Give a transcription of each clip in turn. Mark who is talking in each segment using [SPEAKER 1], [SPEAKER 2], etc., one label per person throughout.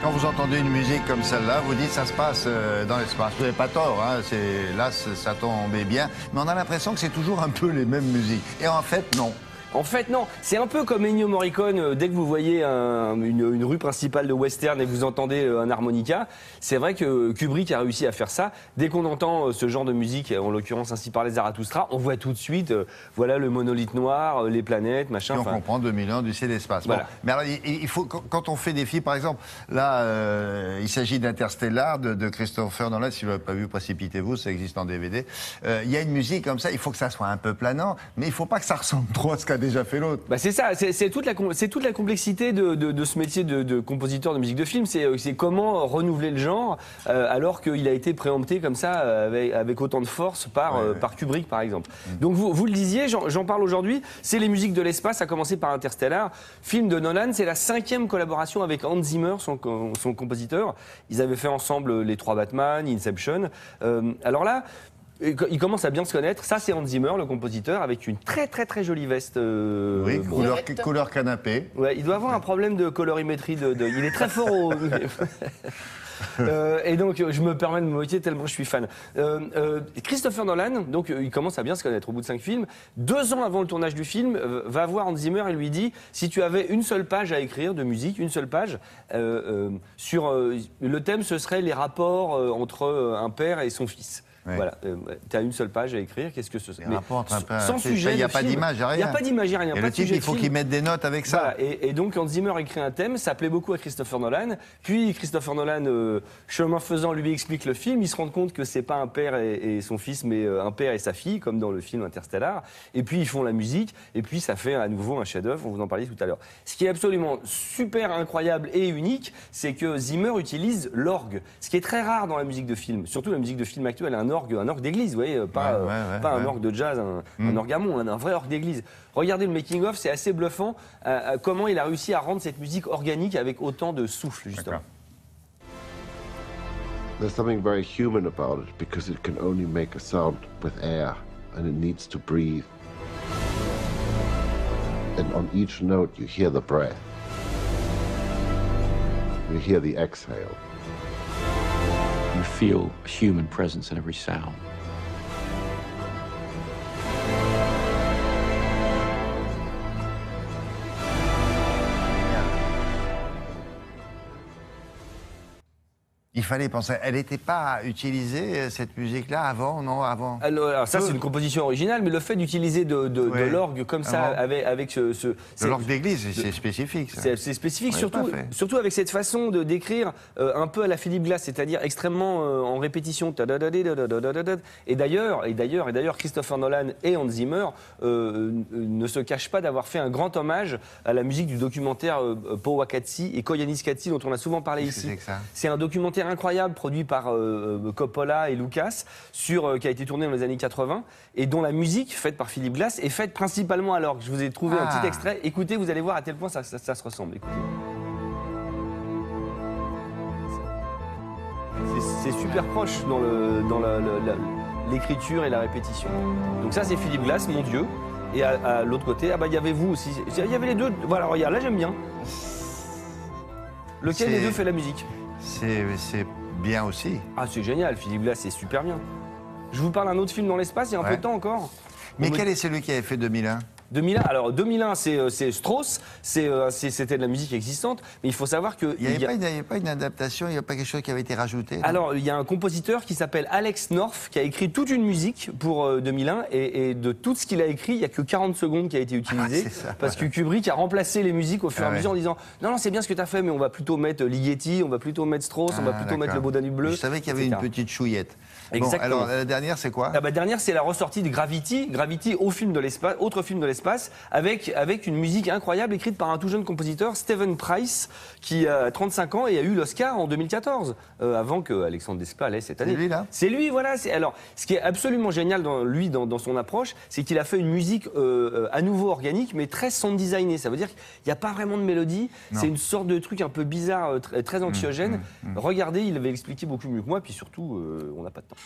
[SPEAKER 1] Quand vous entendez une musique comme celle-là, vous dites ça se passe dans l'espace. Vous n'avez pas tort, hein, là ça tombait bien. Mais on a l'impression que c'est toujours un peu les mêmes musiques. Et en fait, non.
[SPEAKER 2] En fait, non. C'est un peu comme Ennio Morricone. Dès que vous voyez une rue principale de western et vous entendez un harmonica, c'est vrai que Kubrick a réussi à faire ça. Dès qu'on entend ce genre de musique, en l'occurrence ainsi par les Zarathustra, on voit tout de suite, voilà le monolithe noir, les planètes, machin.
[SPEAKER 1] Et on comprend 2000 ans du ciel et l'espace.
[SPEAKER 2] Voilà.
[SPEAKER 1] Bon, mais alors, il faut, quand on fait des films, par exemple, là, il s'agit d'Interstellar de Christopher Nolan. Si vous n'avez pas vu, précipitez-vous, ça existe en DVD. Il y a une musique comme ça, il faut que ça soit un peu planant, mais il ne faut pas que ça ressemble trop à ce qu'a déjà fait l'autre.
[SPEAKER 2] Bah c'est ça, c'est toute la complexité de ce métier de compositeur de musique de film. C'est comment renouveler le genre alors qu'il a été préempté comme ça avec autant de force par Kubrick par exemple. Donc vous le disiez, j'en parle aujourd'hui, c'est les musiques de l'espace, à commencer par Interstellar. Film de Nolan, c'est la 5e collaboration avec Hans Zimmer, son compositeur. Ils avaient fait ensemble les 3 Batman, Inception. Alors là, ils commencent à bien se connaître. Ça, c'est Hans Zimmer, le compositeur, avec une très très très jolie veste.
[SPEAKER 1] Oui, couleur canapé.
[SPEAKER 2] Ouais, il doit avoir un problème de colorimétrie. Il est très fort au... et donc, je me permets de me moquer tellement je suis fan. Christopher Nolan, donc, il commence à bien se connaître au bout de 5 films. 2 ans avant le tournage du film, va voir Hans Zimmer et lui dit si tu avais une seule page à écrire de musique, une seule page, sur le thème, ce serait les rapports entre un père et son fils. Ouais. Voilà, tu as une seule page à écrire, qu'est-ce que ce serait?
[SPEAKER 1] Sans sujet, il n'y a pas d'image, il n'y
[SPEAKER 2] a pas d'image, rien.
[SPEAKER 1] Et le type, il faut qu'il mette des notes avec ça.
[SPEAKER 2] Voilà, et donc Hans Zimmer écrit un thème, ça plaît beaucoup à Christopher Nolan, puis Christopher Nolan, chemin faisant, lui explique le film, il se rend compte que c'est pas un père et son fils, mais un père et sa fille, comme dans le film Interstellar, et puis ils font la musique, et puis ça fait à nouveau un chef-d'œuvre, on vous en parlait tout à l'heure. Ce qui est absolument super incroyable et unique, c'est que Zimmer utilise l'orgue, ce qui est très rare dans la musique de film, surtout la musique de film actuelle, un orgue d'église, vous voyez, pas un orgue de jazz, un orgamon, un vrai orgue d'église. Regardez le making-of, c'est assez bluffant comment il a réussi à rendre cette musique organique avec autant de souffle, justement.
[SPEAKER 3] There's something very human about it because it can only make a sound with air and it needs to breathe. And on each note you hear the breath. You hear the exhale.
[SPEAKER 4] You feel a human presence in every sound.
[SPEAKER 1] Il fallait penser. Elle n'était pas utilisée, cette musique-là, avant, non, avant.
[SPEAKER 2] Alors ça, c'est une composition originale, mais le fait d'utiliser de l'orgue comme ça, avec ce
[SPEAKER 1] de l'orgue d'église, c'est spécifique.
[SPEAKER 2] C'est spécifique, surtout avec cette façon de décrire un peu à la Philip Glass, c'est-à-dire extrêmement en répétition. Et d'ailleurs, Christopher Nolan et Hans Zimmer ne se cachent pas d'avoir fait un grand hommage à la musique du documentaire Powakatsi et Koyaanisqatsi, dont on a souvent parlé ici. C'est un documentaire incroyable produit par Coppola et Lucas qui a été tourné dans les années 80 et dont la musique faite par Philip Glass est faite principalement à l'orgue. Je vous ai trouvé un petit extrait. Écoutez, vous allez voir à quel point ça se ressemble. Écoutez. C'est super proche dans l'écriture et la répétition. Donc ça, c'est Philip Glass, mon Dieu. Et à l'autre côté, il y avait vous aussi. Il y avait les deux. Voilà, regarde, là j'aime bien. Lequel des deux fait la musique?
[SPEAKER 1] C'est bien aussi.
[SPEAKER 2] Ah, c'est génial, Philip Glass, c'est super bien. Je vous parle d'un autre film dans l'espace, il y a un peu de temps encore.
[SPEAKER 1] Mais quel est celui qui avait fait 2001?
[SPEAKER 2] 2001, alors 2001 c'est Strauss, c'était de la musique existante, mais il faut savoir que...
[SPEAKER 1] Il n'y avait pas une adaptation, il n'y a pas quelque chose qui avait été rajouté? Non?
[SPEAKER 2] Alors il y a un compositeur qui s'appelle Alex North qui a écrit toute une musique pour 2001 et de tout ce qu'il a écrit, il n'y a que 40 secondes qui a été utilisé parce que Kubrick a remplacé les musiques au fur et à mesure en disant non c'est bien ce que tu as fait mais on va plutôt mettre Ligeti, on va plutôt mettre Strauss, on va plutôt mettre le Beau Danube bleu.
[SPEAKER 1] Je savais qu'il y avait une petite chouillette.
[SPEAKER 2] Exactement.
[SPEAKER 1] Bon, alors la dernière c'est quoi?
[SPEAKER 2] La dernière c'est la ressortie de Gravity au film de l'espace, autre film de l'espace avec une musique incroyable écrite par un tout jeune compositeur, Steven Price, qui a 35 ans et a eu l'Oscar en 2014, avant que Alexandre Desplat l'ait cette année.
[SPEAKER 1] C'est lui là?
[SPEAKER 2] C'est lui, voilà. Alors, ce qui est absolument génial dans son approche, c'est qu'il a fait une musique à nouveau organique, mais très sound designé. Ça veut dire qu'il n'y a pas vraiment de mélodie. C'est une sorte de truc un peu bizarre, très anxiogène. Regardez, il avait expliqué beaucoup mieux que moi, puis surtout, on n'a pas de temps.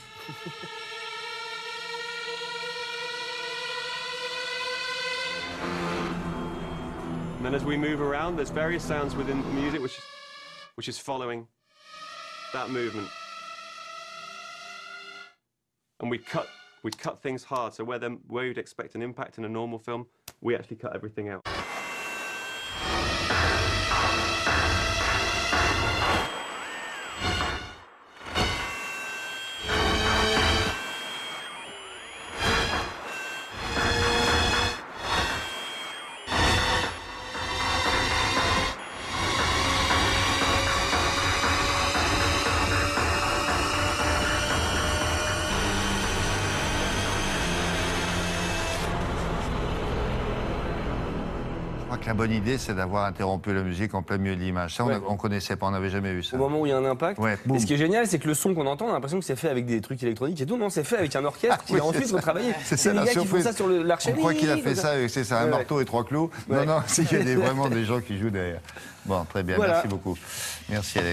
[SPEAKER 5] And then as we move around, there's various sounds within the music which which is following that movement. And we cut things hard, so where you'd expect an impact in a normal film, we actually cut everything out.
[SPEAKER 1] Je crois que la bonne idée, c'est d'avoir interrompu la musique en plein milieu de l'image. Ça,
[SPEAKER 2] Ouais.
[SPEAKER 1] on connaissait pas, on n'avait jamais vu ça.
[SPEAKER 2] Au moment où il y a un impact.
[SPEAKER 1] Ouais,
[SPEAKER 2] Et
[SPEAKER 1] boum.
[SPEAKER 2] ce qui est génial, c'est que le son qu'on entend, on a l'impression que c'est fait avec des trucs électroniques et tout. Non, c'est fait avec un orchestre qui
[SPEAKER 1] oui,
[SPEAKER 2] a ensuite
[SPEAKER 1] c'est ça.
[SPEAKER 2] retravaillé.
[SPEAKER 1] C'est
[SPEAKER 2] C'est
[SPEAKER 1] ça,
[SPEAKER 2] les
[SPEAKER 1] la
[SPEAKER 2] gars qui font
[SPEAKER 1] surprise.
[SPEAKER 2] ça sur l'archérie.
[SPEAKER 1] On croit qu'il a fait ça avec c'est un
[SPEAKER 2] Ouais,
[SPEAKER 1] marteau et 3 clous.
[SPEAKER 2] Ouais.
[SPEAKER 1] Non, c'est qu'il y a vraiment des gens qui jouent derrière. Bon, très bien,
[SPEAKER 2] Voilà.
[SPEAKER 1] merci beaucoup. Merci Alex.